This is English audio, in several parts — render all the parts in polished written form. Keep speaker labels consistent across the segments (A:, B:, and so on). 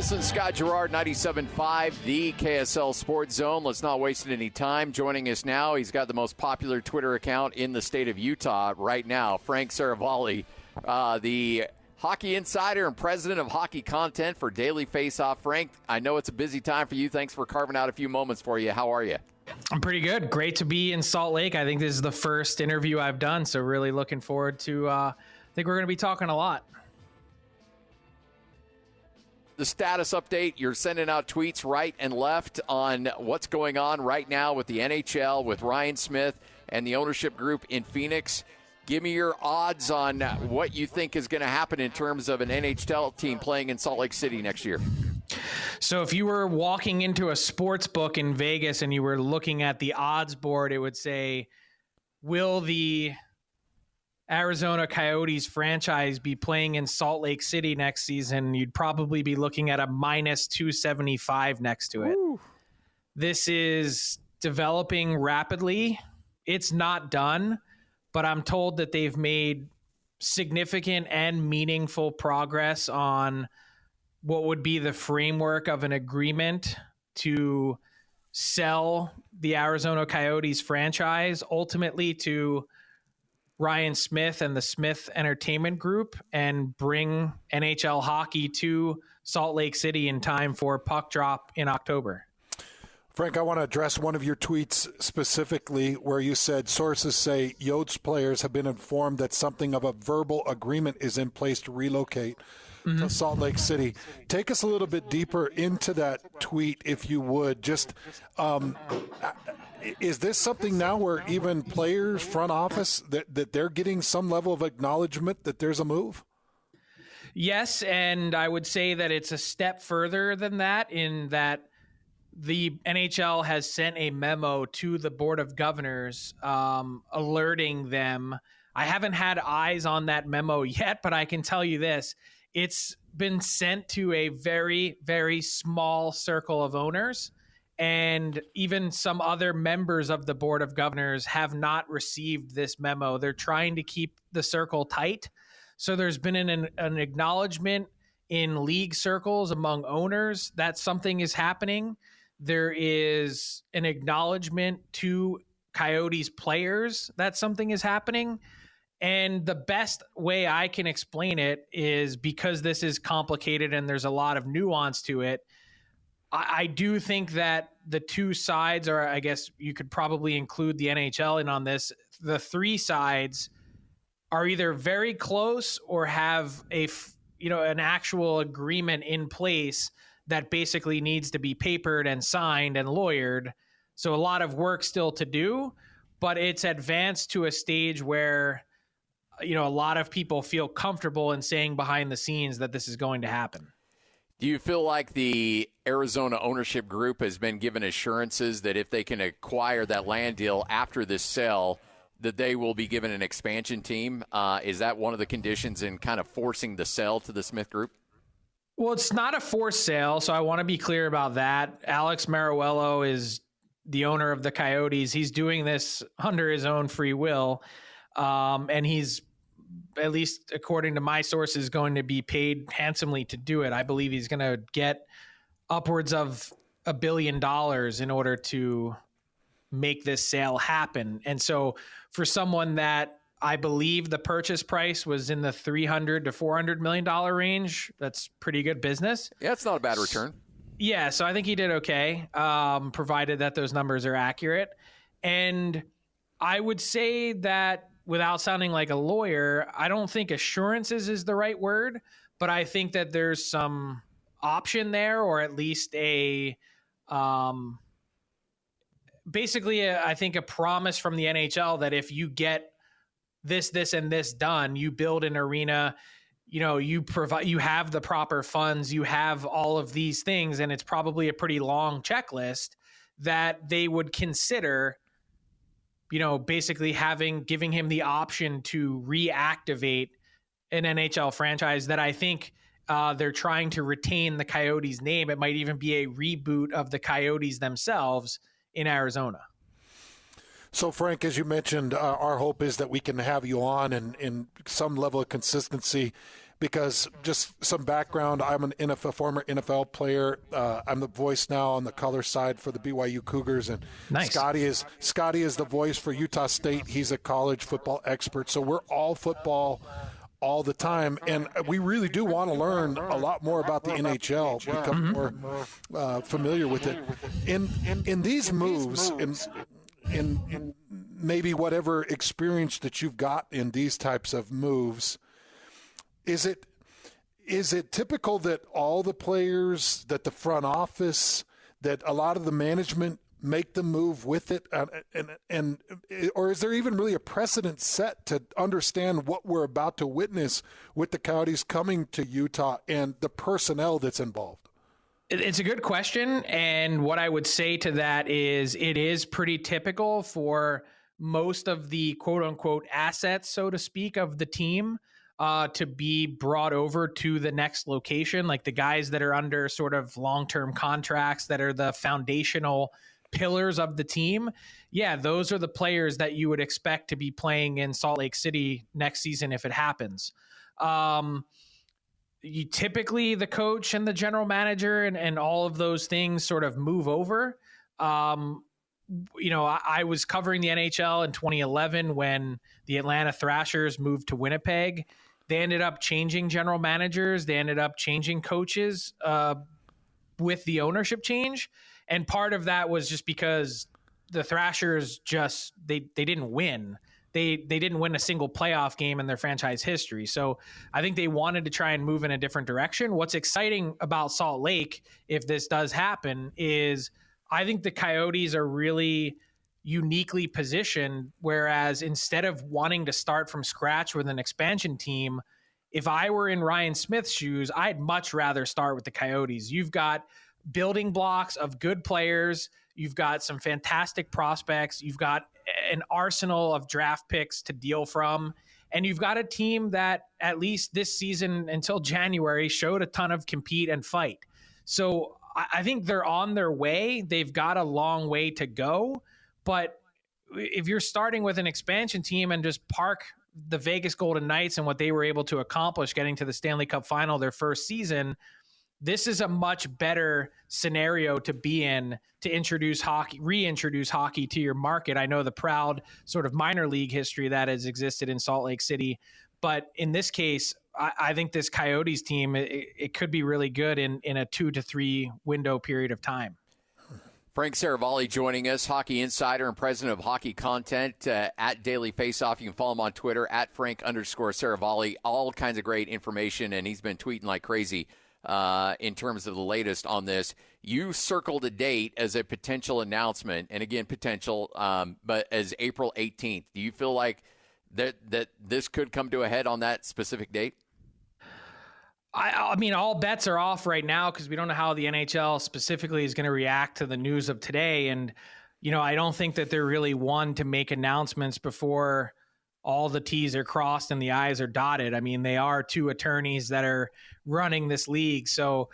A: Wilson, Scott Gerard, 97.5, the KSL Sports Zone. Let's not waste any time. Joining us now, he's got the most popular Twitter account in the state of Utah right now, Frank Seravalli, the hockey insider and president of hockey content for Daily Faceoff. Frank, I know it's a busy time for you. Thanks for carving out a few moments for you. How are you?
B: I'm pretty good. Great to be in Salt Lake. I think this is the first interview I've done, so really looking forward to I think we're going to be talking a lot.
A: The status update, you're sending out tweets right and left on what's going on right now with the NHL, with Ryan Smith and the ownership group in Phoenix. Give me your odds on what you think is going to happen in terms of an NHL team playing in Salt Lake City next year.
B: So if you were walking into a sports book in Vegas and you were looking at the odds board, it would say, will the Arizona Coyotes franchise be playing in Salt Lake City next season? You'd probably be looking at a minus 275 next to it. Ooh. This is developing rapidly. It's not done, but I'm told that they've made significant and meaningful progress on what would be the framework of an agreement to sell the Arizona Coyotes franchise ultimately to Ryan Smith and the Smith Entertainment Group and bring NHL hockey to Salt Lake City in time for puck drop in October.
C: Frank, I want to address one of your tweets specifically where you said sources say Yotes players have been informed that something of a verbal agreement is in place to relocate to Salt Lake City. Take us a little bit deeper into that tweet, if you would. Just is this something now where even players, front office, that they're getting some level of acknowledgement that there's a move?
B: Yes, and I would say that it's a step further than that in that the NHL has sent a memo to the Board of Governors alerting them. I haven't had eyes on that memo yet, but I can tell you this. It's been sent to a very, very small circle of owners, and even some other members of the Board of Governors have not received this memo. They're trying to keep the circle tight. So there's been an acknowledgement in league circles among owners that something is happening. There is an acknowledgement to Coyotes players that something is happening. And the best way I can explain it is because this is complicated and there's a lot of nuance to it. I do think that the two sides, or I guess you could probably include the NHL in on this, the three sides are either very close or have an actual agreement in place that basically needs to be papered and signed and lawyered. So a lot of work still to do, but it's advanced to a stage where a lot of people feel comfortable in saying behind the scenes that this is going to happen.
A: Do you feel like the Arizona ownership group has been given assurances that if they can acquire that land deal after this sale, that they will be given an expansion team? Is that one of the conditions in kind of forcing the sale to the Smith Group?
B: Well, it's not a forced sale, so I want to be clear about that. Alex Mariuello is the owner of the Coyotes. He's doing this under his own free will, and he's, at least according to my sources, going to be paid handsomely to do it. I believe he's going to get upwards of $1 billion in order to make this sale happen. And so for someone that I believe the purchase price was in the $300 to $400 million range, that's pretty good business.
A: Yeah, it's not a bad return.
B: Yeah, so I think he did okay, provided that those numbers are accurate. And I would say that, without sounding like a lawyer, I don't think assurances is the right word, but I think that there's some option there, or at least I think a promise from the NHL that if you get this, and this done, you build an arena, you have the proper funds, you have all of these things, and it's probably a pretty long checklist that they would consider basically giving him the option to reactivate an NHL franchise that I think they're trying to retain the Coyotes name. It might even be a reboot of the Coyotes themselves in Arizona.
C: So, Frank, as you mentioned, our hope is that we can have you on in some level of consistency. because just some background, I'm an former NFL player. I'm the voice now on the color side for the BYU Cougars, and
B: nice.
C: Scotty is the voice for Utah State. He's a college football expert, so we're all football all the time, and we really do want to learn a lot more about the NHL, become more familiar with it. In these moves, in maybe whatever experience that you've got in these types of moves, is it typical that all the players, that the front office, that a lot of the management make the move with it, and or is there even really a precedent set to understand what we're about to witness with the Coyotes coming to Utah and the personnel that's involved?
B: It's a good question, and what I would say to that is it is pretty typical for most of the quote-unquote assets, so to speak, of the team to be brought over to the next location, like the guys that are under sort of long-term contracts that are the foundational pillars of the team. Yeah, those are the players that you would expect to be playing in Salt Lake City next season if it happens. You typically, the coach and the general manager and all of those things sort of move over. I was covering the NHL in 2011 when the Atlanta Thrashers moved to Winnipeg. They ended up changing general managers. They ended up changing coaches with the ownership change. And part of that was just because the Thrashers they didn't win. They didn't win a single playoff game in their franchise history. So I think they wanted to try and move in a different direction. What's exciting about Salt Lake, if this does happen, is I think the Coyotes are really uniquely positioned, whereas instead of wanting to start from scratch with an expansion team, if I were in Ryan Smith's shoes, I'd much rather start with the Coyotes. You've got building blocks of good players. You've got some fantastic prospects. You've got an arsenal of draft picks to deal from. And you've got a team that, at least this season until January, showed a ton of compete and fight. So I think they're on their way. They've got a long way to go. But if you're starting with an expansion team and just park the Vegas Golden Knights and what they were able to accomplish getting to the Stanley Cup final their first season, this is a much better scenario to be in to reintroduce hockey to your market. I know the proud sort of minor league history that has existed in Salt Lake City, but in this case, I think this Coyotes team, it could be really good in a 2 to 3 window period of time.
A: Frank Seravalli joining us, hockey insider and president of hockey content at Daily Faceoff. You can follow him on Twitter at Frank_Seravalli. All kinds of great information, and he's been tweeting like crazy in terms of the latest on this. You circled a date as a potential announcement, and again, potential, but as April 18th. Do you feel like that this could come to a head on that specific date?
B: I mean, all bets are off right now because we don't know how the NHL specifically is going to react to the news of today. And, I don't think that they're really one to make announcements before all the T's are crossed and the I's are dotted. I mean, they are two attorneys that are running this league. So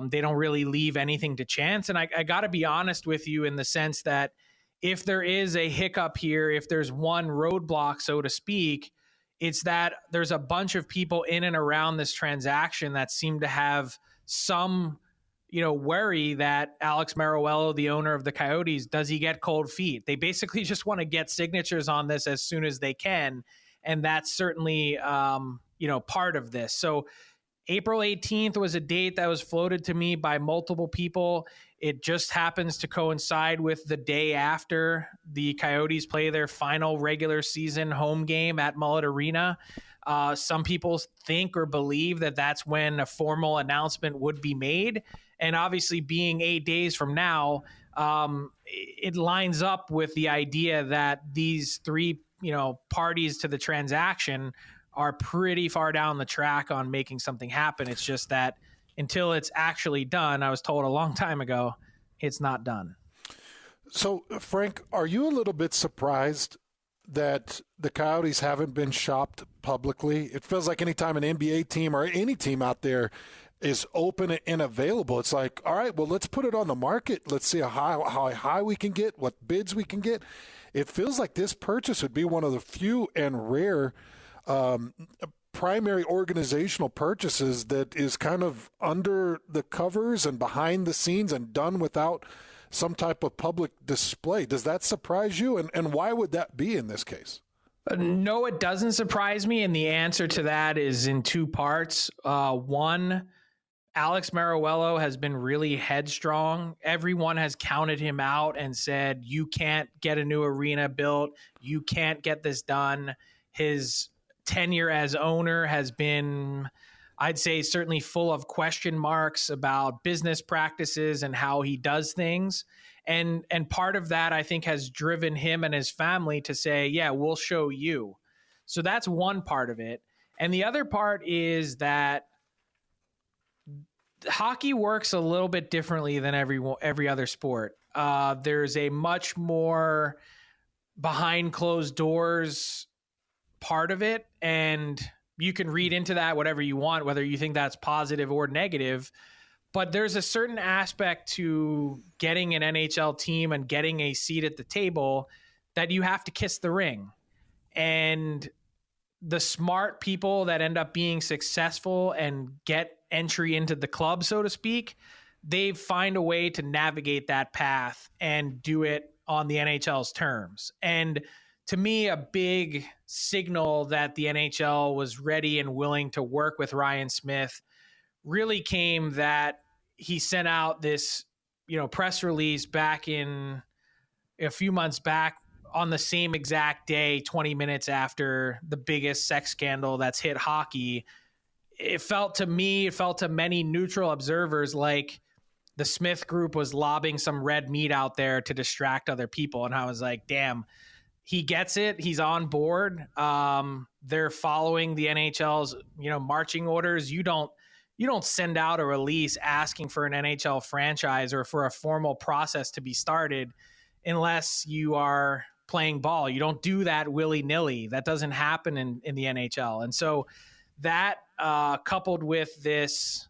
B: they don't really leave anything to chance. And I got to be honest with you in the sense that if there is a hiccup here, if there's one roadblock, so to speak, it's that there's a bunch of people in and around this transaction that seem to have some, worry that Alex Meruello, the owner of the Coyotes, does he get cold feet? They basically just want to get signatures on this as soon as they can. And that's certainly, part of this. So April 18th was a date that was floated to me by multiple people. It just happens to coincide with the day after the Coyotes play their final regular season home game at Mullet Arena. Some people think or believe that that's when a formal announcement would be made. And obviously being 8 days from now, it lines up with the idea that these three, parties to the transaction are pretty far down the track on making something happen. It's just that until it's actually done, I was told a long time ago, it's not done.
C: So, Frank, are you a little bit surprised that the Coyotes haven't been shopped publicly? It feels like anytime an NBA team or any team out there is open and available, it's like, all right, well, let's put it on the market. Let's see how high we can get, what bids we can get. It feels like this purchase would be one of the few and rare primary organizational purchases that is kind of under the covers and behind the scenes and done without some type of public display. Does that surprise you? And why would that be in this case?
B: No, it doesn't surprise me. And the answer to that is in two parts. One, Alex Meruelo has been really headstrong. Everyone has counted him out and said, you can't get a new arena built. You can't get this done. His tenure as owner has been, I'd say, certainly full of question marks about business practices and how he does things. And part of that, I think, has driven him and his family to say, yeah, we'll show you. So that's one part of it. And the other part is that hockey works a little bit differently than every other sport. There's a much more behind closed doors part of it, and you can read into that whatever you want, whether you think that's positive or negative. But there's a certain aspect to getting an NHL team and getting a seat at the table that you have to kiss the ring. And the smart people that end up being successful and get entry into the club, so to speak, they find a way to navigate that path and do it on the NHL's terms. And to me, a big signal that the NHL was ready and willing to work with Ryan Smith really came that he sent out this, press release back in a few months back on the same exact day, 20 minutes after the biggest sex scandal that's hit hockey. It felt to many neutral observers like the Smith group was lobbing some red meat out there to distract other people. And I was like, damn, he gets it. He's on board. They're following the NHL's, marching orders. You don't send out a release asking for an NHL franchise or for a formal process to be started unless you are playing ball. You don't do that willy-nilly. That doesn't happen in the NHL. And so that coupled with this,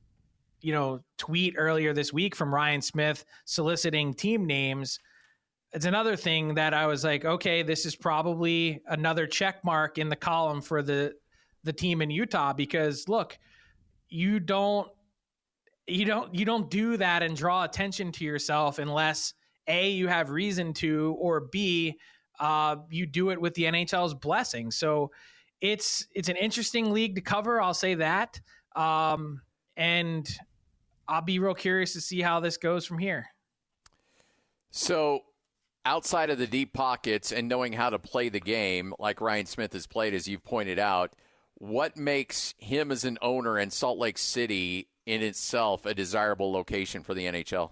B: tweet earlier this week from Ryan Smith soliciting team names, it's another thing that I was like, okay, this is probably another check mark in the column for the team in Utah, because look, you don't do that and draw attention to yourself unless A, you have reason to, or B, you do it with the NHL's blessing. So it's an interesting league to cover. I'll say that. And I'll be real curious to see how this goes from here.
A: So outside of the deep pockets and knowing how to play the game like Ryan Smith has played, as you've pointed out, what makes him as an owner in Salt Lake City in itself a desirable location for the NHL?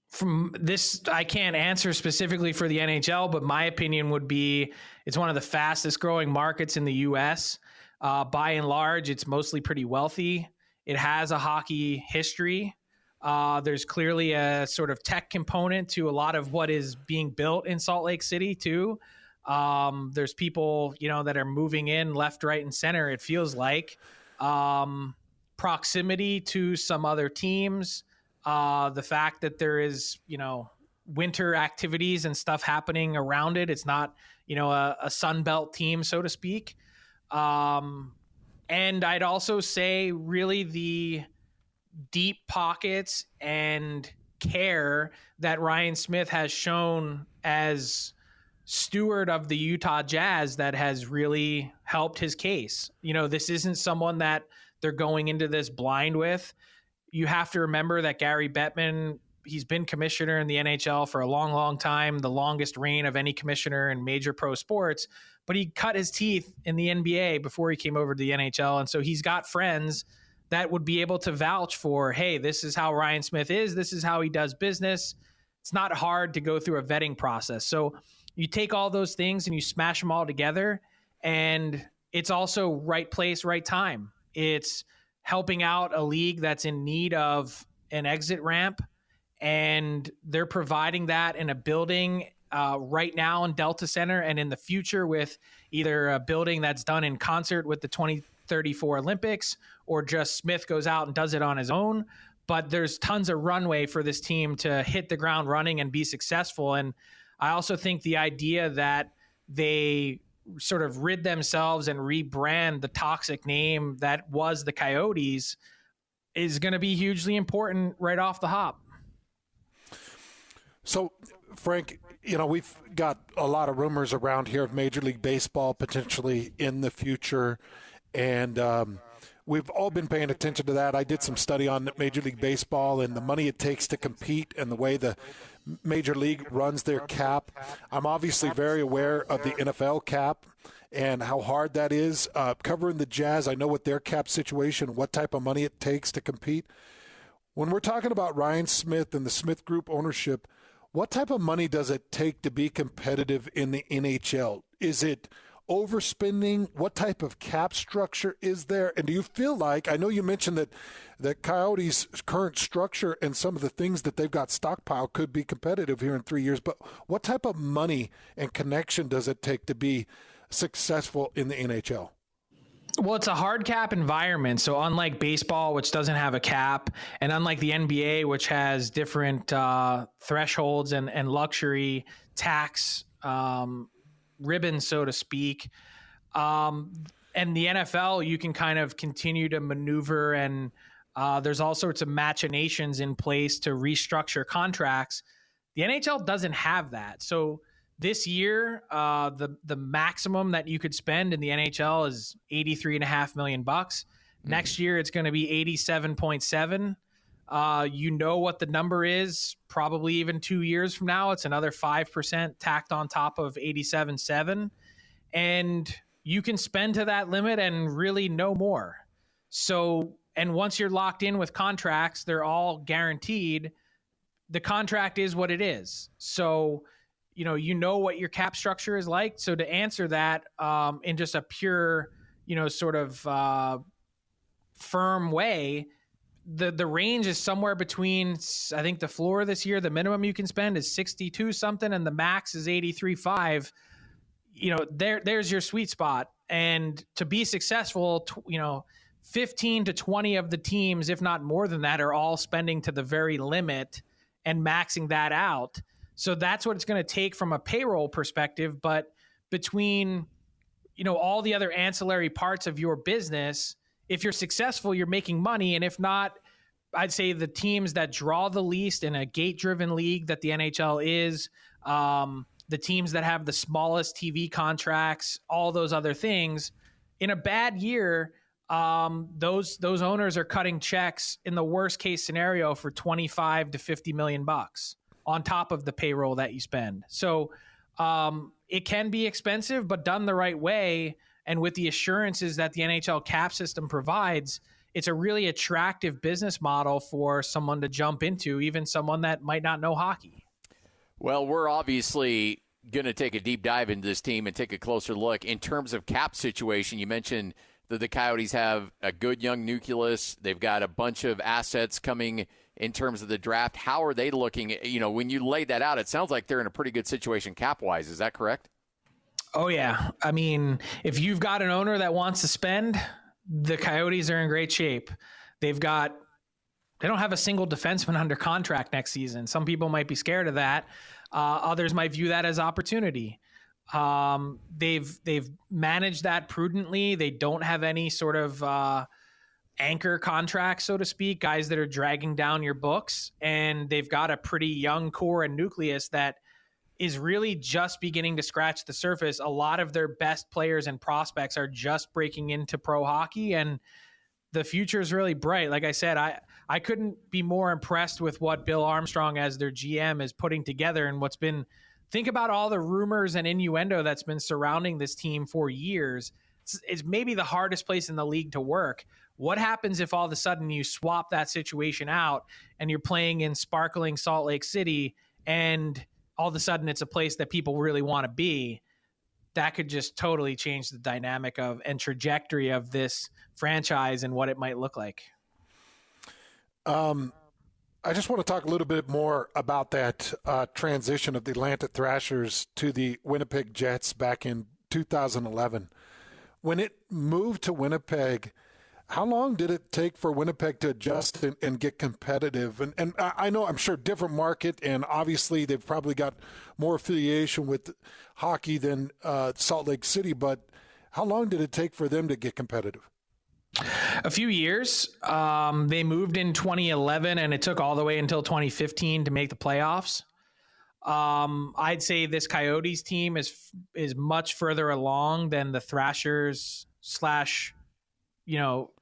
B: From this, I can't answer specifically for the NHL, but my opinion would be it's one of the fastest growing markets in the U.S. By and large, it's mostly pretty wealthy. It has a hockey history. There's clearly a sort of tech component to a lot of what is being built in Salt Lake City too. There's people, that are moving in left, right, and center, it feels like. Proximity to some other teams. The fact that there is, winter activities and stuff happening around it. It's not, a Sunbelt team, so to speak. And I'd also say really the deep pockets and care that Ryan Smith has shown as steward of the Utah Jazz that has really helped his case. This isn't someone that they're going into this blind with. You have to remember that Gary Bettman, he's been commissioner in the NHL for a long, long time, the longest reign of any commissioner in major pro sports, but he cut his teeth in the NBA before he came over to the NHL. And so he's got friends that would be able to vouch for, hey, this is how Ryan Smith is. This is how he does business. It's not hard to go through a vetting process. So you take all those things and you smash them all together, and it's also right place, right time. It's helping out a league that's in need of an exit ramp, and they're providing that in a building right now in Delta Center, and in the future with either a building that's done in concert with the 2034 Olympics, or just Smith goes out and does it on his own. But there's tons of runway for this team to hit the ground running and be successful. And I also think the idea that they sort of rid themselves and rebrand the toxic name that was the Coyotes is going to be hugely important right off the hop.
C: So, Frank, we've got a lot of rumors around here of Major League Baseball potentially in the future, and we've all been paying attention to that. I did some study on Major League Baseball and the money it takes to compete and the way the Major League runs their cap. I'm obviously very aware of the NFL cap and how hard that is. Covering the Jazz, I know what their cap situation, what type of money it takes to compete. When we're talking about Ryan Smith and the Smith Group ownership, what type of money does it take to be competitive in the NHL? Is it overspending? What type of cap structure is there? And do you feel like, I know you mentioned that the Coyotes' current structure and some of the things that they've got stockpiled could be competitive here in 3 years, but what type of money and connection does it take to be successful in the NHL?
B: Well, it's a hard cap environment. So unlike baseball, which doesn't have a cap, and unlike the NBA, which has different thresholds and luxury tax ribbons, so to speak, and the NFL, you can kind of continue to maneuver, and there's all sorts of machinations in place to restructure contracts. The NHL doesn't have that. So this year, the maximum that you could spend in the NHL is $83.5 million. Next year, it's going to be 87.7. You know what the number is, probably even 2 years from now, it's another 5% tacked on top of 87.7. And you can spend to that limit and really no more. So, and once you're locked in with contracts, they're all guaranteed. The contract is what it is. So, you know what your cap structure is like. So to answer that in just a pure, sort of firm way, the range is somewhere between, I think the floor this year, the minimum you can spend is 62 something and the max is 83.5. There's your sweet spot. And to be successful, 15 to 20 of the teams, if not more than that, are all spending to the very limit and maxing that out. So that's what it's going to take from a payroll perspective. But between, all the other ancillary parts of your business, if you're successful, you're making money. And if not, I'd say the teams that draw the least in a gate-driven league that the NHL is, the teams that have the smallest TV contracts, all those other things, in a bad year, those owners are cutting checks in the worst case scenario for 25 to 50 million bucks on top of the payroll that you spend. So it can be expensive, but done the right way and with the assurances that the NHL cap system provides, it's a really attractive business model for someone to jump into, even someone that might not know hockey.
A: Well, we're obviously going to take a deep dive into this team and take a closer look. In terms of cap situation, you mentioned that the Coyotes have a good young nucleus. They've got a bunch of assets coming in terms of the draft. How are they looking? When you laid that out, it sounds like they're in a pretty good situation cap-wise. Is that correct?
B: Oh, yeah. I mean, if you've got an owner that wants to spend, the Coyotes are in great shape. They don't have a single defenseman under contract next season. Some people might be scared of that. Others might view that as opportunity. They've managed that prudently. They don't have any sort of anchor contracts, so to speak, guys that are dragging down your books. And they've got a pretty young core and nucleus that is really just beginning to scratch the surface. A lot of their best players and prospects are just breaking into pro hockey, and the future is really bright. Like I said, I couldn't be more impressed with what Bill Armstrong as their GM is putting together and what's been, think about all the rumors and innuendo that's been surrounding this team for years. It's maybe the hardest place in the league to work. What happens if all of a sudden you swap that situation out and you're playing in sparkling Salt Lake City and all of a sudden it's a place that people really want to be? That could just totally change the dynamic of and trajectory of this franchise and what it might look like.
C: I just want to talk a little bit more about that transition of the Atlanta Thrashers to the Winnipeg Jets back in 2011. When it moved to Winnipeg, How long did it take for Winnipeg to adjust and get competitive? And I know, I'm sure, different market, and obviously they've probably got more affiliation with hockey than Salt Lake City, but how long did it take for them to get competitive?
B: A few years. They moved in 2011, and it took all the way until 2015 to make the playoffs. I'd say this Coyotes team is much further along than the Thrashers /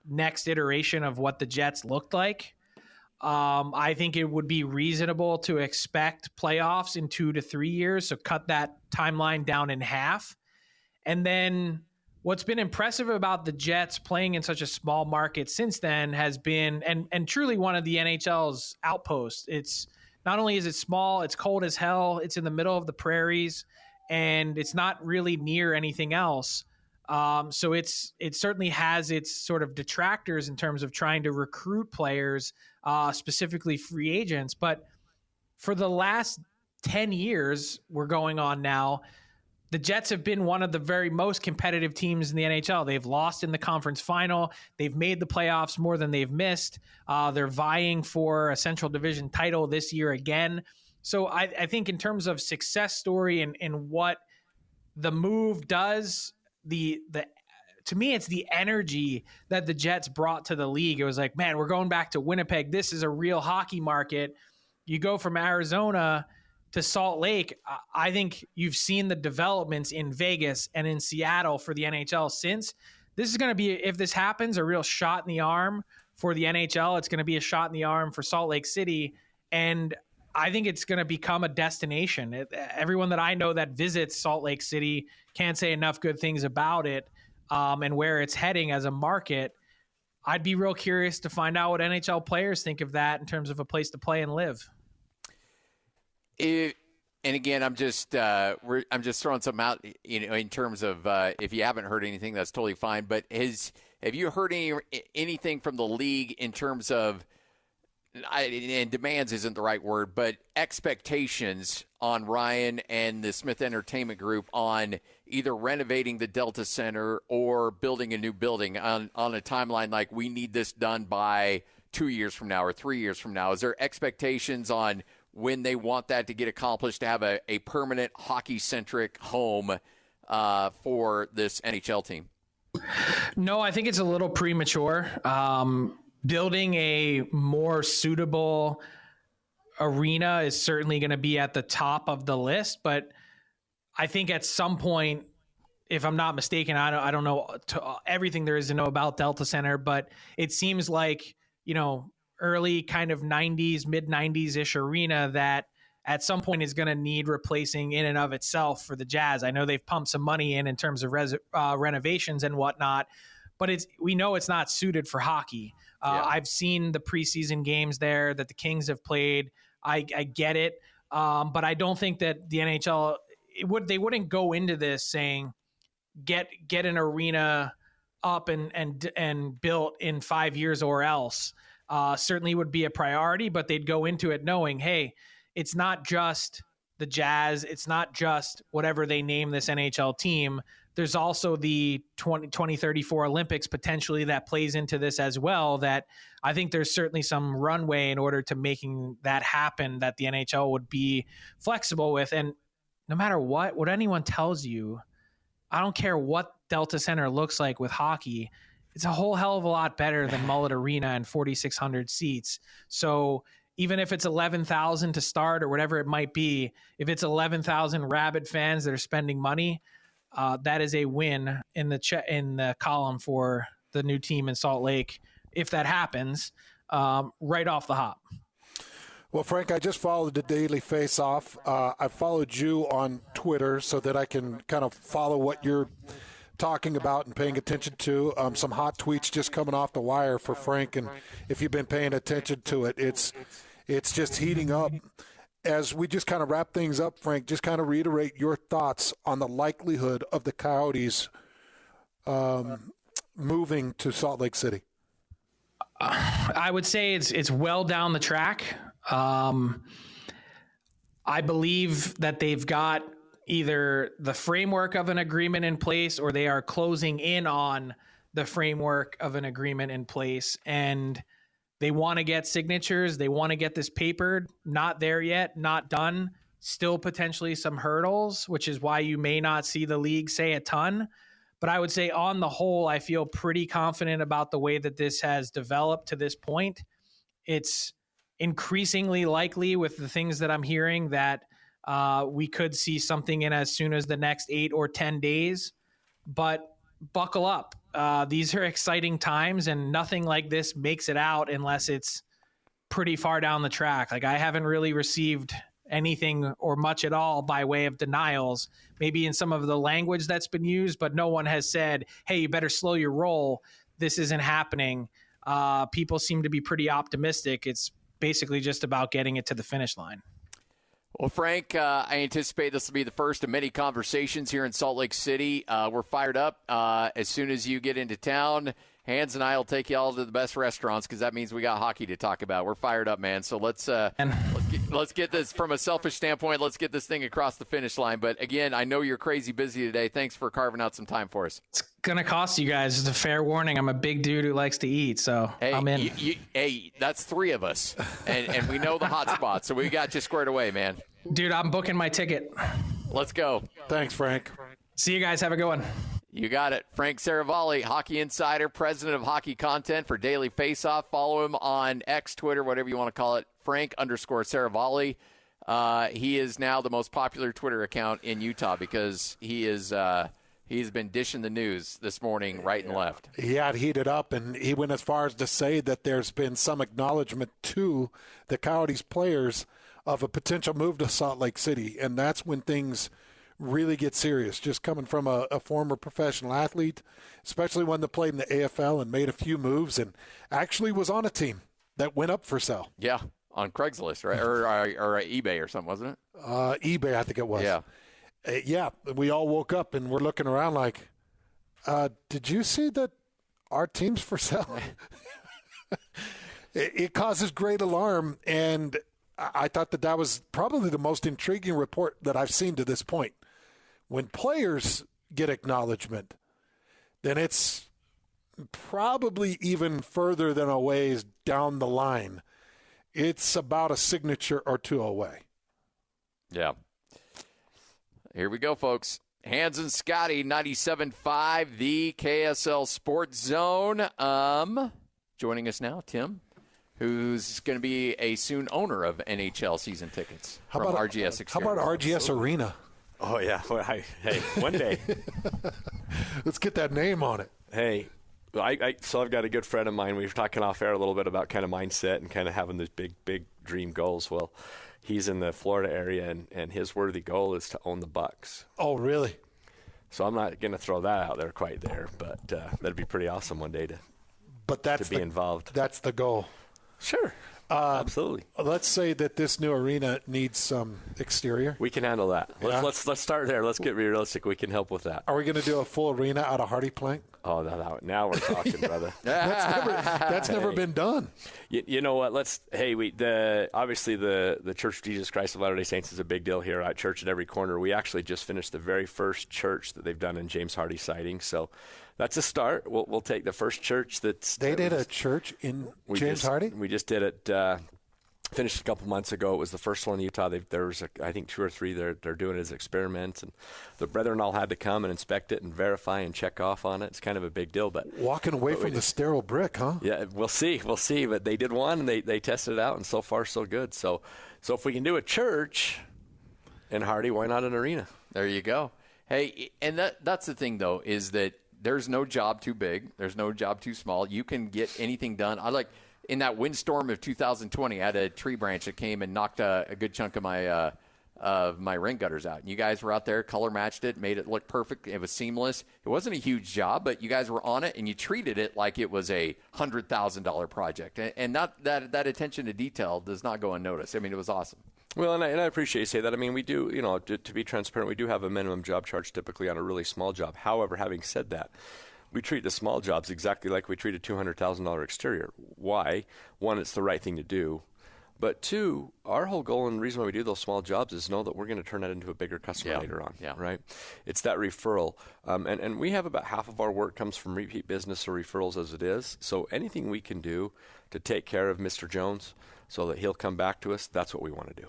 B: next iteration of what the Jets looked like. I think it would be reasonable to expect playoffs in 2 to 3 years. So cut that timeline down in half. And then what's been impressive about the Jets playing in such a small market since then has been, and truly one of the NHL's outposts. It's not only is it small, it's cold as hell. It's in the middle of the prairies, and it's not really near anything else. So it certainly has its sort of detractors in terms of trying to recruit players, specifically free agents. But for the last 10 years we're going on now, the Jets have been one of the very most competitive teams in the NHL. They've lost in the conference final. They've made the playoffs more than they've missed. They're vying for a Central Division title this year again. So I think in terms of success story and what the move does, to me, it's the energy that the Jets brought to the league. It was like, man, we're going back to Winnipeg. This is a real hockey market. You go from Arizona to Salt Lake. I think you've seen the developments in Vegas and in Seattle for the NHL since. This is going to be, if this happens, a real shot in the arm for the NHL. It's going to be a shot in the arm for Salt Lake City. And I think it's going to become a destination. Everyone that I know that visits Salt Lake City can't say enough good things about it, and where it's heading as a market. I'd be real curious to find out what NHL players think of that in terms of a place to play and live.
A: And again, I'm just throwing something out, in terms of if you haven't heard anything, that's totally fine. But have you heard anything from the league in terms of, and demands isn't the right word, but expectations on Ryan and the Smith Entertainment Group on either renovating the Delta Center or building a new building on a timeline like we need this done by 2 years from now or 3 years from now? Is there expectations on when they want that to get accomplished, to have a permanent hockey-centric home for this NHL team?
B: No, I think it's a little premature. Building a more suitable arena is certainly going to be at the top of the list, but I think at some point, if I'm not mistaken, I don't know everything there is to know about Delta Center, but it seems like, early kind of 90s, mid 90s-ish arena that at some point is going to need replacing in and of itself for the Jazz. I know they've pumped some money in terms of renovations and whatnot, but we know it's not suited for hockey. I've seen the preseason games there that the Kings have played. I get it, but I don't think that the NHL they wouldn't go into this saying get an arena up and built in 5 years or else. Certainly would be a priority, but they'd go into it knowing, hey, it's not just the Jazz, it's not just whatever they name this NHL team. There's also the 2034 Olympics potentially that plays into this as well, that I think there's certainly some runway in order to making that happen that the NHL would be flexible with. And no matter what anyone tells you, I don't care what Delta Center looks like with hockey, it's a whole hell of a lot better than Mullet Arena and 4,600 seats. So even if it's 11,000 to start or whatever it might be, if it's 11,000 rabid fans that are spending money, that is a win in the column for the new team in Salt Lake, if that happens, right off the hop.
C: Well, Frank, I just followed the Daily Faceoff. I followed you on Twitter so that I can kind of follow what you're talking about and paying attention to. Some hot tweets just coming off the wire for Frank, and if you've been paying attention to it, it's just heating up. As we just kind of wrap things up, Frank, just kind of reiterate your thoughts on the likelihood of the Coyotes moving to Salt Lake City.
B: I would say it's well down the track. I believe that they've got either the framework of an agreement in place or they are closing in on the framework of an agreement in place, and they want to get signatures. They want to get this papered. Not there yet, not done. Still potentially some hurdles, which is why you may not see the league say a ton. But I would say on the whole, I feel pretty confident about the way that this has developed to this point. It's increasingly likely with the things that I'm hearing that we could see something in as soon as the next 8 or 10 days. But buckle up. These are exciting times, and nothing like this makes it out unless it's pretty far down the track. Like, I haven't really received anything or much at all by way of denials, maybe in some of the language that's been used, but no one has said, hey, you better slow your roll. This isn't happening. People seem to be pretty optimistic. It's basically just about getting it to the finish line.
A: Well, Frank, I anticipate this will be the first of many conversations here in Salt Lake City. We're fired up. As soon as you get into town, Hans and I will take you all to the best restaurants because that means we got hockey to talk about. We're fired up, man. So let's get this from a selfish standpoint. Let's get this thing across the finish line. But again, I know you're crazy busy today. Thanks for carving out some time for us.
B: It's gonna cost you guys. Just a fair warning. I'm a big dude who likes to eat, so
A: hey,
B: I'm in.
A: Hey, that's 3 of us, and we know the hot spots, so we got you squared away, man.
B: Dude, I'm booking my ticket.
A: Let's go.
C: Thanks, Frank.
B: See you guys. Have a good one.
A: You got it. Frank Seravalli, hockey insider, president of hockey content for Daily Faceoff. Follow him on X, Twitter, whatever you want to call it, Frank_Seravalli. He is now the most popular Twitter account in Utah because he's been dishing the news this morning right and left.
C: He had heated up, and he went as far as to say that there's been some acknowledgement to the Coyotes players of a potential move to Salt Lake City, and that's when things really get serious. Just coming from a former professional athlete, especially one that played in the AFL and made a few moves and actually was on a team that went up for sale.
A: Yeah, on Craigslist, right? or eBay or something, wasn't it?
C: eBay, I think it was.
A: Yeah.
C: Yeah, we all woke up and we're looking around like, did you see that our team's for sale? It causes great alarm, and I thought that was probably the most intriguing report that I've seen to this point. When players get acknowledgement, then it's probably even further than a ways down the line. It's about a signature or two away.
A: Yeah. Here we go, folks. Hans and Scotty, 97.5, the KSL Sports Zone. Joining us now, Tim, who's going to be a soon owner of NHL season tickets from RGS Experience.
C: How about RGS Arena?
D: Oh, yeah. Well, hey, one day.
C: Let's get that name on it.
D: Hey, so I've got a good friend of mine. We were talking off air a little bit about kind of mindset and kind of having these big dream goals. Well, he's in the Florida area, and his worthy goal is to own the Bucks.
C: Oh, really?
D: So I'm not going to throw that out there quite there, but that'd be pretty awesome one day to be involved.
C: That's the goal.
D: Sure. Absolutely.
C: Let's say that this new arena needs some exterior.
D: We can handle that.
C: Yeah.
D: Let's start there. Let's get realistic. We can help with that.
C: Are we going to do a full arena out of hardy plank?
D: Oh, now we're talking, brother.
C: That's never been done.
D: You know what? Obviously the Church of Jesus Christ of Latter-day Saints is a big deal here at Church at Every Corner. We actually just finished the very first church that they've done in James Hardy sighting, so that's a start. We'll take the first church
C: They did a church in James Hardy?
D: We just did it. Finished a couple months ago. It was the first one in Utah. There was, I think, 2 or 3 they're doing it as experiments, and the brethren all had to come and inspect it and verify and check off on it. It's kind of a big deal. But
C: walking away from the sterile brick, huh?
D: Yeah, we'll see. But they did one, and they tested it out, and so far so good. So if we can do a church in Hardy, why not an arena?
A: There you go. Hey, and that's the thing, though, is that there's no job too big. There's no job too small. You can get anything done. In that windstorm of 2020, I had a tree branch that came and knocked a good chunk of my rain gutters out. And you guys were out there, color matched it, made it look perfect. It was seamless. It wasn't a huge job, but you guys were on it, and you treated it like it was a $100,000 project. And not that attention to detail does not go unnoticed. I mean, it was awesome.
D: Well, and I appreciate you say that. I mean, we do, to be transparent, we do have a minimum job charge typically on a really small job. However, having said that, we treat the small jobs exactly like we treat a $200,000 exterior. Why? One, it's the right thing to do. But 2, our whole goal and reason why we do those small jobs is know that we're going to turn that into a bigger customer later on, right? It's that referral. And we have about half of our work comes from repeat business or referrals as it is. So anything we can do to take care of Mr. Jones so that he'll come back to us, that's what we want to do.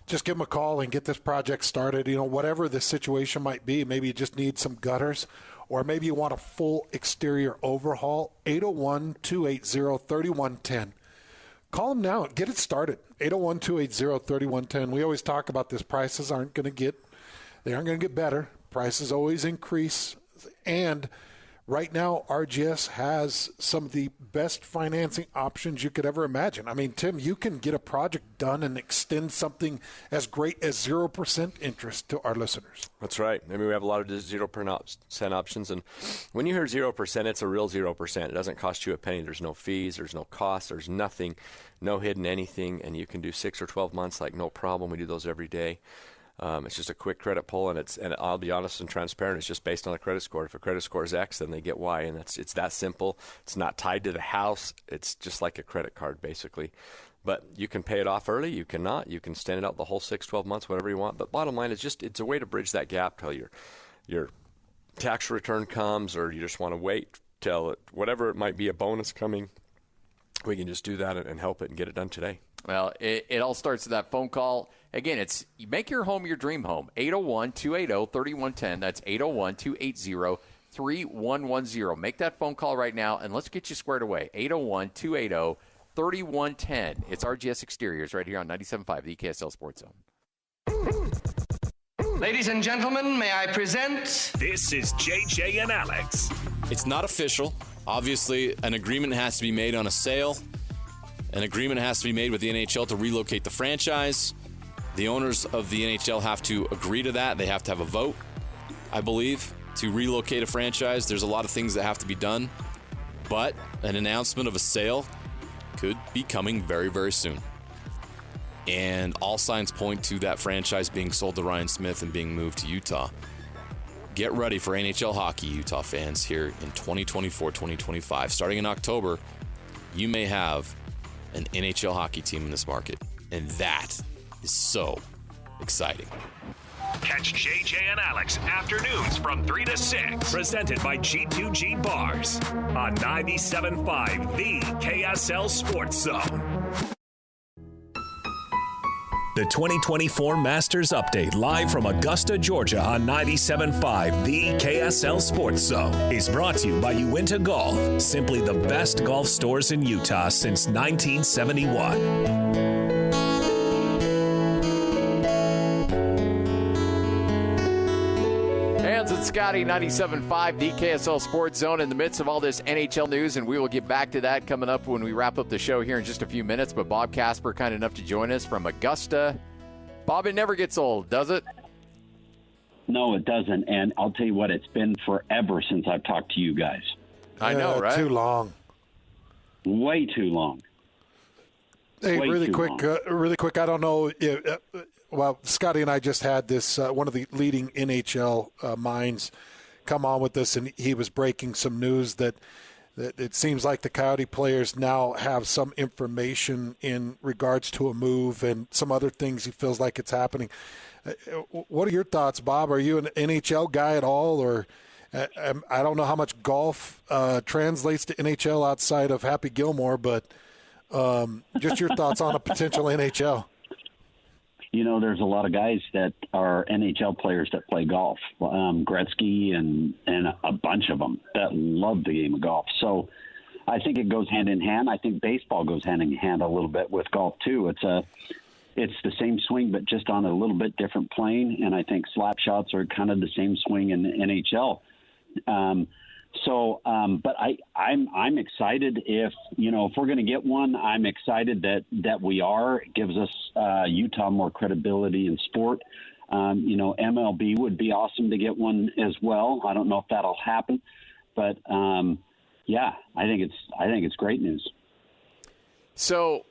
C: Just give him a call and get this project started. Whatever the situation might be, maybe you just need some gutters, or maybe you want a full exterior overhaul. 801-280-3110. Call them now. Get it started. 801-280-3110. We always talk about this. Prices aren't going to get better. Prices always increase. And right now, RGS has some of the best financing options you could ever imagine. I mean, Tim, you can get a project done and extend something as great as 0% interest to our listeners.
D: That's right. I mean, we have a lot of 0% options. And when you hear 0%, it's a real 0%. It doesn't cost you a penny. There's no fees. There's no costs. There's nothing, no hidden anything. And you can do 6 or 12 months like no problem. We do those every day. It's just a quick credit pull, and I'll be honest and transparent. It's just based on a credit score. If a credit score is X, then they get Y, and it's that simple. It's not tied to the house. It's just like a credit card, basically. But you can pay it off early. You cannot. You can stand it out the whole 6, 12 months, whatever you want. But bottom line is it's a way to bridge that gap till your tax return comes, or you just want to wait till whatever it might be, a bonus coming. We can just do that and help it and get it done today.
A: Well, it all starts with that phone call. Again, you make your home your dream home. 801-280-3110. That's 801-280-3110. Make that phone call right now, and let's get you squared away. 801-280-3110. It's RGS Exteriors right here on 97.5, the KSL Sports Zone.
E: Ladies and gentlemen, may I present...
F: This is JJ and Alex.
G: It's not official. Obviously, an agreement has to be made on a sale. An agreement has to be made with the NHL to relocate the franchise. The owners of the NHL have to agree to that. They have to have a vote, I believe, to relocate a franchise. There's a lot of things that have to be done. But an announcement of a sale could be coming very, very soon. And all signs point to that franchise being sold to Ryan Smith and being moved to Utah. Get ready for NHL hockey, Utah fans, here in 2024-2025. Starting in October, you may have an NHL hockey team in this market. And that is so exciting.
F: Catch JJ and Alex afternoons from 3 to 6. Presented by G2G Bars on 97.5, the KSL Sports Zone. The 2024 Masters Update, live from Augusta, Georgia on 97.5, the KSL Sports Zone, is brought to you by Uinta Golf, simply the best golf stores in Utah since 1971.
A: And Scotty, 97.5, the KSL Sports Zone, in the midst of all this NHL news, and we will get back to that coming up when we wrap up the show here in just a few minutes. But Bob Casper, kind enough to join us from Augusta. Bob, it never gets old, does it?
H: No, it doesn't. And I'll tell you what, it's been forever since I've talked to you guys.
A: I know, right?
C: Too long.
H: Way too long.
C: Hey,
H: Way
C: really
H: too
C: quick. I don't know if, well, Scotty and I just had this, one of the leading NHL minds come on with us, and he was breaking some news that it seems like the Coyote players now have some information in regards to a move and some other things he feels like it's happening. What are your thoughts, Bob? Are you an NHL guy at all, or I don't know how much golf translates to NHL outside of Happy Gilmore, but just your thoughts on a potential NHL.
H: You know, there's a lot of guys that are NHL players that play golf, Gretzky and a bunch of them that love the game of golf. So I think it goes hand in hand. I think baseball goes hand in hand a little bit with golf too. It's the same swing, but just on a little bit different plane. And I think slap shots are kind of the same swing in the NHL. But I'm excited if we're going to get one. I'm excited that we are. It gives us Utah more credibility in sport. MLB would be awesome to get one as well. I don't know if that'll happen, but I think it's great news.
A: So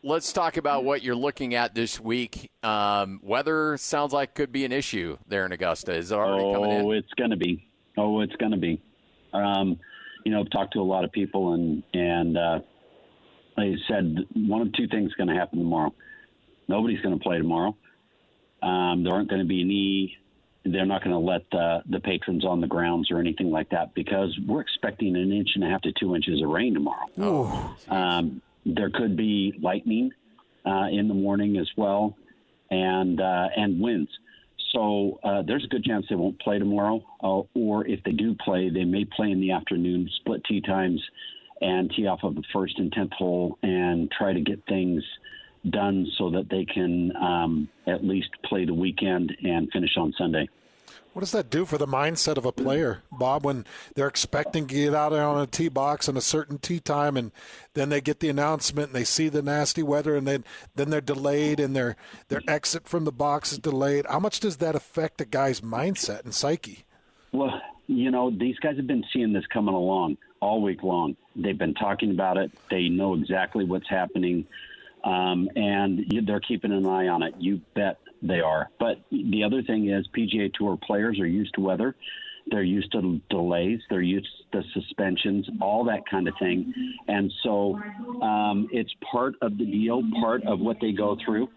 A: let's talk about what you're looking at this week. Weather sounds like could be an issue there in Augusta. Is it already coming in?
H: It's going to be. It's going to be. I've talked to a lot of people, and I said one of two things is going to happen tomorrow. Nobody's going to play tomorrow. There aren't going to be any. They're not going to let the patrons on the grounds or anything like that because we're expecting 1.5 to 2 inches of rain tomorrow. There could be lightning in the morning as well, and winds. So there's a good chance they won't play tomorrow, or if they do play, they may play in the afternoon, split tee times, and tee off of the first and 10th hole and try to get things done so that they can at least play the weekend and finish on Sunday.
C: What does that do for the mindset of a player, Bob, when they're expecting to get out on a tee box in a certain tee time and then they get the announcement and they see the nasty weather and then they're delayed and their exit from the box is delayed? How much does that affect a guy's mindset and psyche?
H: Well, these guys have been seeing this coming along all week long. They've been talking about it. They know exactly what's happening, and they're keeping an eye on it. You bet they are. But the other thing is PGA Tour players are used to weather. They're used to delays. They're used to suspensions, all that kind of thing. And so it's part of the deal, part of what they go through.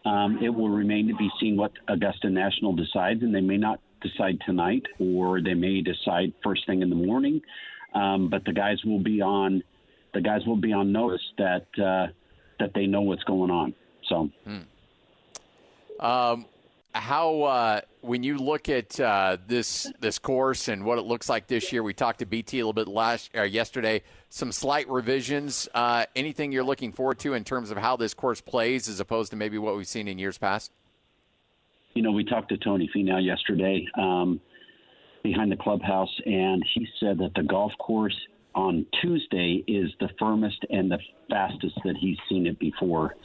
H: It will remain to be seen what Augusta National decides, and they may not decide tonight, or they may decide first thing in the morning. But the guys will be on notice that they know what's going on. So.
A: How when you look at this course and what it looks like this year, we talked to BT a little bit yesterday. Some slight revisions. Anything you're looking forward to in terms of how this course plays, as opposed to maybe what we've seen in years past?
H: We talked to Tony Finau yesterday behind the clubhouse, and he said that the golf course on Tuesday is the firmest and the fastest that he's seen it before.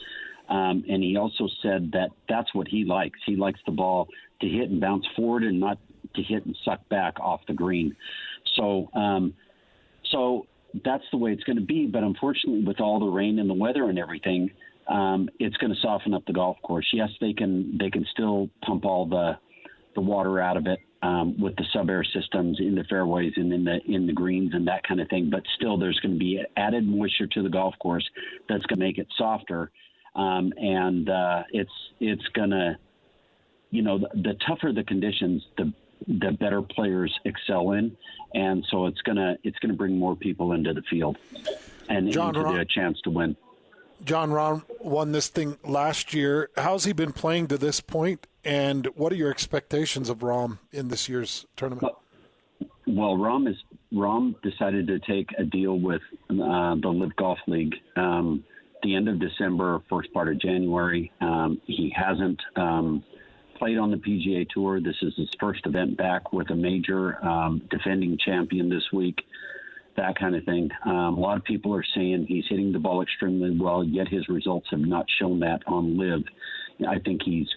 H: And he also said that that's what he likes. He likes the ball to hit and bounce forward and not to hit and suck back off the green. So that's the way it's going to be. But unfortunately, with all the rain and the weather and everything, it's going to soften up the golf course. Yes, they can still pump all the water out of it with the sub-air systems in the fairways and in the greens and that kind of thing. But still, there's going to be added moisture to the golf course that's going to make it softer. It's gonna, the tougher the conditions, the better players excel in, and so it's gonna bring more people into the field and into the chance to win.
C: John Rahm won this thing last year. How's he been playing to this point, and what are your expectations of Rahm in this year's tournament?
H: Well, Rahm decided to take a deal with the Live Golf League. The end of December, first part of January. He hasn't played on the PGA Tour. This is his first event back with a major, defending champion this week, that kind of thing. A lot of people are saying he's hitting the ball extremely well, yet his results have not shown that on Live. I think he's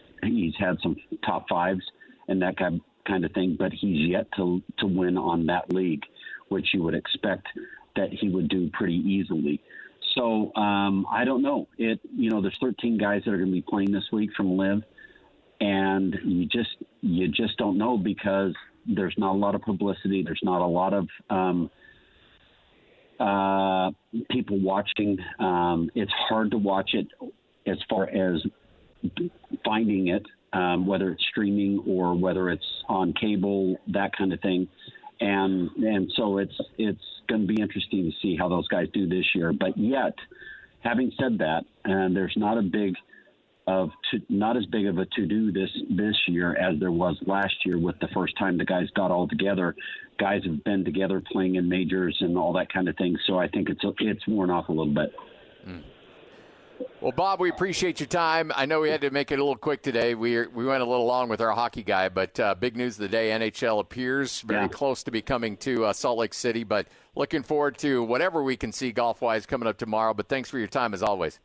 H: had some top fives and that kind of thing, but he's yet to win on that league, which you would expect that he would do pretty easily. So I don't know. There's 13 guys that are going to be playing this week from Live, and you just don't know because there's not a lot of publicity. There's not a lot of people watching. It's hard to watch it as far as finding it, whether it's streaming or whether it's on cable, that kind of thing. And so it's going to be interesting to see how those guys do this year. But yet, having said that, there's not as big of a to-do this year as there was last year with the first time the guys got all together. Guys have been together playing in majors and all that kind of thing. So I think it's worn off a little bit.
A: Well, Bob, we appreciate your time. I know we had to make it a little quick today. We went a little long with our hockey guy, but big news of the day, NHL appears very close to be coming to Salt Lake City, but looking forward to whatever we can see golf-wise coming up tomorrow. But thanks for your time, as always.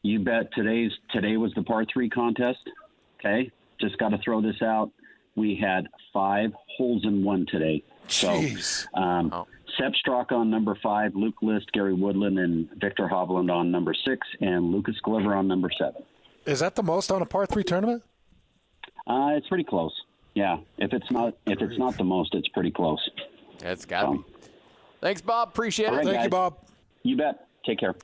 H: You bet. Today was the par 3 contest. Okay, just got to throw this out. We had 5 holes in 1 today.
C: Jeez.
H: So, Sepp Straka on number 5, Luke List, Gary Woodland, and Victor Hovland on number 6, and Lucas Glover on number 7.
C: Is that the most on a par 3 tournament?
H: It's pretty close. Yeah, if it's not the most, it's pretty close.
A: It's got to be. Thanks, Bob. Appreciate it.
H: Right,
C: Thank
H: guys.
C: you, Bob.
H: You bet. Take care.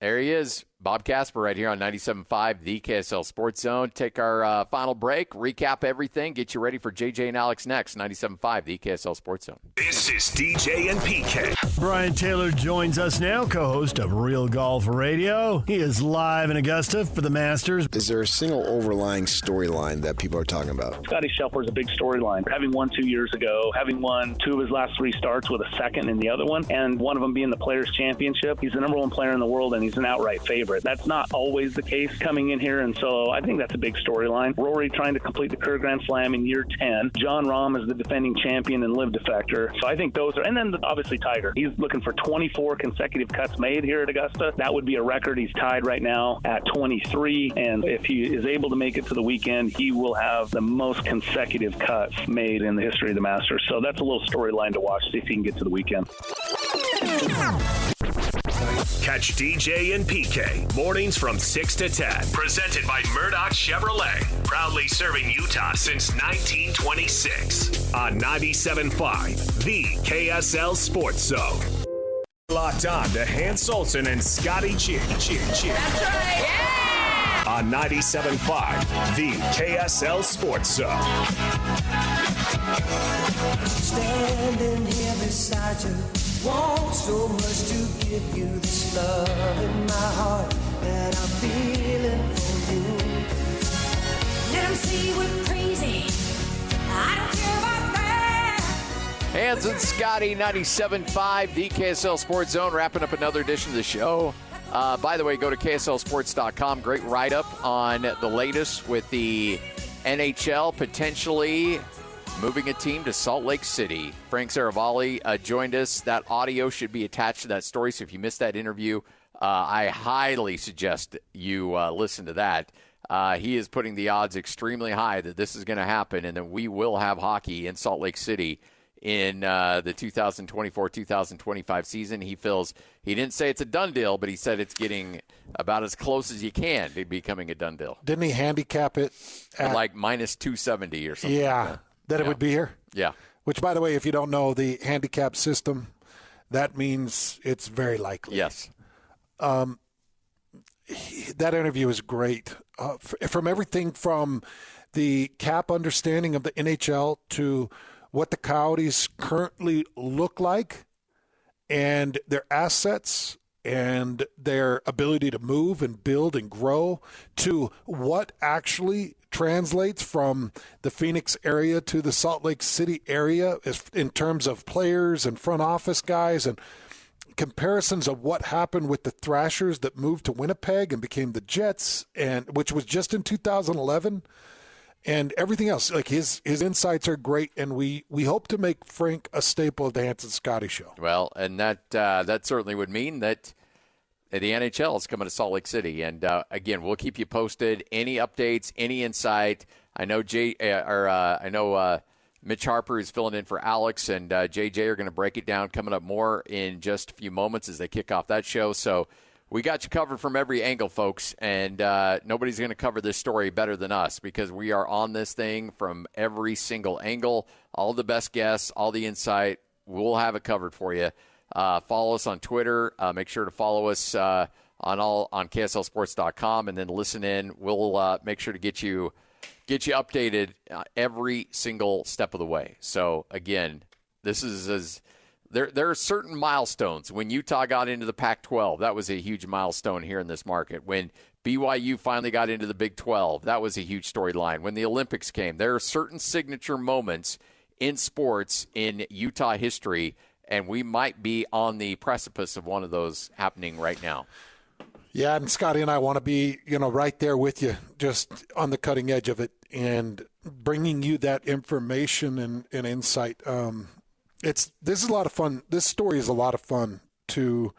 A: There he is, Bob Casper, right here on 97.5, the KSL Sports Zone. Take our final break, recap everything, get you ready for JJ and Alex next. 97.5, the KSL Sports Zone.
F: This is DJ and PK.
I: Brian Taylor joins us now, co-host of Real Golf Radio. He is live in Augusta for the Masters.
J: Is there a single overlying storyline that people are talking about?
K: Scotty Scheffler's a big storyline. Having won 2 years ago, having won 2 of his last 3 starts with a second in the other one, and one of them being the Players' Championship. He's the number 1 player in the world, and he's an outright favorite. That's not always the case coming in here, and so I think that's a big storyline. Rory trying to complete the Kerr Grand Slam in year 10. John Rahm is the defending champion and live defector. So I think those are, and then obviously Tiger. He's looking for 24 consecutive cuts made here at Augusta. That would be a record. He's tied right now at 23, and if he is able to make it to the weekend, he will have the most consecutive cuts made in the history of the Masters. So that's a little storyline to watch, see if he can get to the weekend.
F: Catch DJ and PK mornings from 6 to 10. Presented by Murdoch Chevrolet. Proudly serving Utah since 1926. On 97.5, the KSL Sports Zone. Locked on to Hans Olsen and Scotty Chin. That's right. Yeah! On 97.5, the KSL Sports Zone.
L: Standing here beside you, want so much to give you this love in my heart that I'm feeling for you. Let them say we're crazy. I don't care about that.
A: Hans and Scotty, 97.5, the KSL Sports Zone, wrapping up another edition of the show. By the way, go to KSLSports.com. Great write-up on the latest with the NHL potentially moving a team to Salt Lake City. Frank Seravalli joined us. That audio should be attached to that story, so if you missed that interview, I highly suggest you listen to that. He is putting the odds extremely high that this is going to happen and that we will have hockey in Salt Lake City in the 2024-2025 season. He feels, he didn't say it's a done deal, but he said it's getting about as close as you can to becoming a done deal.
C: Didn't he handicap it at
A: like minus 270 or something?
C: Yeah,
A: like
C: that it would be here?
A: Yeah.
C: Which, by the way, if you don't know the handicap system, that means it's very likely.
A: Yes.
C: That interview is great. From everything from the cap understanding of the NHL to what the Coyotes currently look like and their assets and their ability to move and build and grow to what actually translates from the Phoenix area to the Salt Lake City area in terms of players and front office guys and comparisons of what happened with the Thrashers that moved to Winnipeg and became the Jets, and which was just in 2011. And everything else, like his insights are great, and we hope to make Frank a staple of the Hans and Scotty show.
A: Well, and that certainly would mean that the NHL is coming to Salt Lake City. And again, we'll keep you posted. Any updates, any insight? I know Mitch Harper is filling in for Alex, and JJ are going to break it down coming up more in just a few moments as they kick off that show. So we got you covered from every angle, folks, and nobody's going to cover this story better than us because we are on this thing from every single angle, all the best guests, all the insight. We'll have it covered for you. Follow us on Twitter. Make sure to follow us on KSLSports.com, and then listen in. We'll make sure to get you updated every single step of the way. So, again, this is there are certain milestones. When Utah got into the Pac-12, that was a huge milestone here in this market. When BYU finally got into the Big 12, that was a huge storyline. When the Olympics came, there are certain signature moments in sports in Utah history, and we might be on the precipice of one of those happening right now.
C: Yeah, and Scotty and I want to be, right there with you, just on the cutting edge of it and bringing you that information and insight. This is a lot of fun. This story is a lot of fun to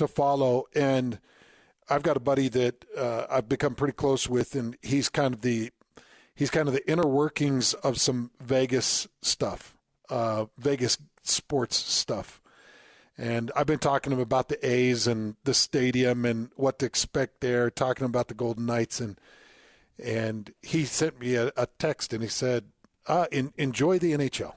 C: follow, and I've got a buddy that I've become pretty close with, and he's kind of the inner workings of some Vegas stuff, Vegas sports stuff. And I've been talking to him about the A's and the stadium and what to expect there, talking about the Golden Knights. And he sent me a text, and he said, enjoy the NHL,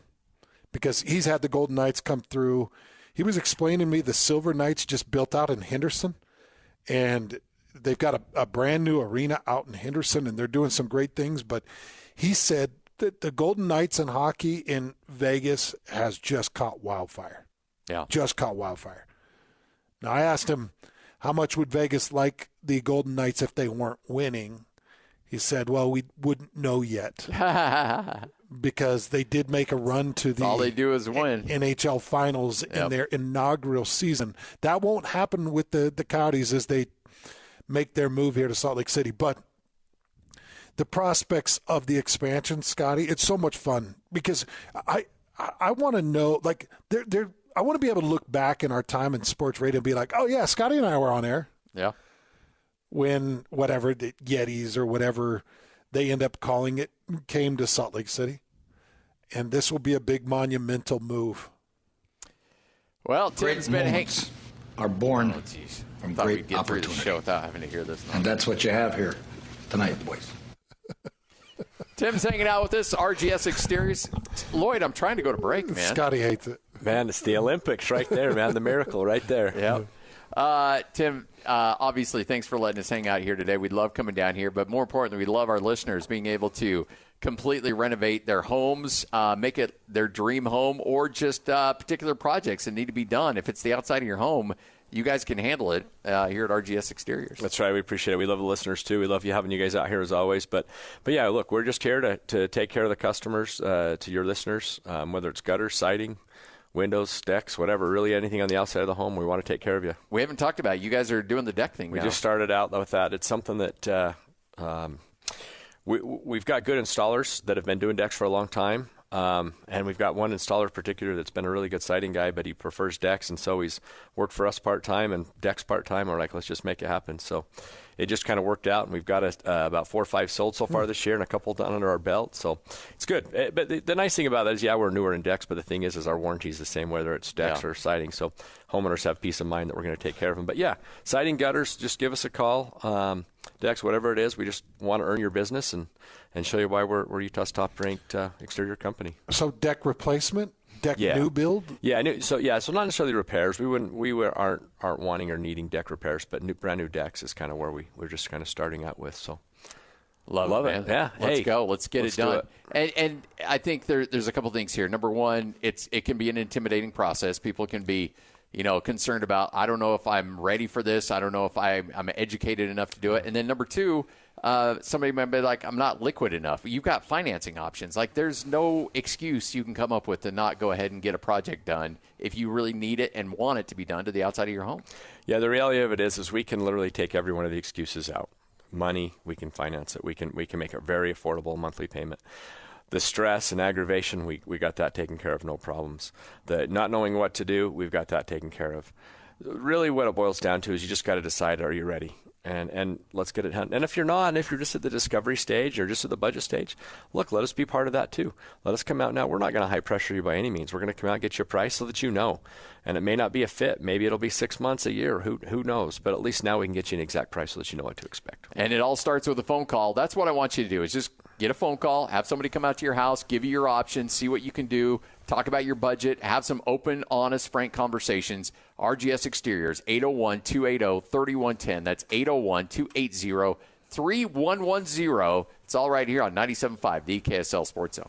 C: because he's had the Golden Knights come through. He was explaining to me the Silver Knights just built out in Henderson, and they've got a brand new arena out in Henderson, and they're doing some great things. But he said that the Golden Knights and hockey in Vegas has just caught wildfire.
A: Yeah.
C: Just caught wildfire. Now, I asked him, how much would Vegas like the Golden Knights if they weren't winning? He said, well, we wouldn't know yet because they did make a run to the
A: all they do is win
C: NHL Finals in their inaugural season. That won't happen with the Coyotes as they make their move here to Salt Lake City. But the prospects of the expansion, Scotty, it's so much fun because I want to know, like, I want to be able to look back in our time in sports radio and be like, oh, yeah, Scotty and I were on air.
A: Yeah.
C: When whatever the Yetis or whatever they end up calling it came to Salt Lake City. And this will be a big monumental move.
A: Well, Tim's been hanging.
M: Are born from great
A: get through the
M: opportunity.
A: show without having to hear this.
M: And that's what you have here tonight, boys.
A: Tim's hanging out with us, RGS Exteriors. Lloyd, I'm trying to go to break, man.
C: Scotty hates it.
D: Man, it's the Olympics right there, man. The miracle right there.
A: Yeah. Tim, obviously, thanks for letting us hang out here today. We love coming down here, but more importantly, we love our listeners being able to completely renovate their homes, make it their dream home, or just particular projects that need to be done. If it's the outside of your home, you guys can handle it here at RGS Exteriors.
D: That's right. We appreciate it. We love the listeners, too. We love having you guys out here as always. But yeah, look, we're just here to take care of the customers, to your listeners, whether it's gutters, siding, windows, decks, whatever, really anything on the outside of the home, we want to take care of you.
A: We haven't talked about it. You guys are doing the deck thing
D: We
A: now.
D: just started out with that. It's something that we've got good installers that have been doing decks for a long time. And we've got one installer in particular that's been a really good siding guy, but he prefers decks, and so he's worked for us part-time and decks part-time. We're like, let's just make it happen. So it just kind of worked out, and we've got about 4 or 5 sold so far this year and a couple done under our belt. So it's good. But the nice thing about that is, yeah, we're newer in decks, but the thing is our warranty is the same whether it's decks or siding. So homeowners have peace of mind that we're going to take care of them. But, yeah, siding, gutters, just give us a call. Decks, whatever it is, we just want to earn your business and show you why we're Utah's top-ranked exterior company.
C: So deck replacement, new build.
D: So not necessarily repairs. We aren't wanting or needing deck repairs, but brand new decks is kind of where we're just kind of starting out with. So
A: love it, man.
D: Yeah,
A: let's go. Let's get it done.
D: Do
A: And I think there's a couple things here. Number one, it can be an intimidating process. People can be concerned about, I don't know if I'm ready for this. I don't know if I'm educated enough to do it. And then number two, somebody might be like, I'm not liquid enough. You've got financing options. Like, there's no excuse you can come up with to not go ahead and get a project done if you really need it and want it to be done to the outside of your home.
D: Yeah, the reality of it is we can literally take every one of the excuses out. Money, we can finance it. We can make a very affordable monthly payment. The stress and aggravation, we got that taken care of, no problems. The not knowing what to do, we've got that taken care of. Really what it boils down to is you just got to decide, are you ready? And let's get it done. And if you're not, and if you're just at the discovery stage or just at the budget stage, look, let us be part of that too. Let us come out now. We're not going to high pressure you by any means. We're going to come out and get you a price so that you know. And it may not be a fit. Maybe it'll be 6 months, a year. Who knows? But at least now we can get you an exact price so that you know what to expect.
A: And it all starts with a phone call. That's what I want you to do, is just get a phone call, have somebody come out to your house, give you your options, see what you can do, talk about your budget, have some open, honest, frank conversations. RGS Exteriors, 801-280-3110. That's 801-280-3110. It's all right here on 97.5, the KSL Sports Zone.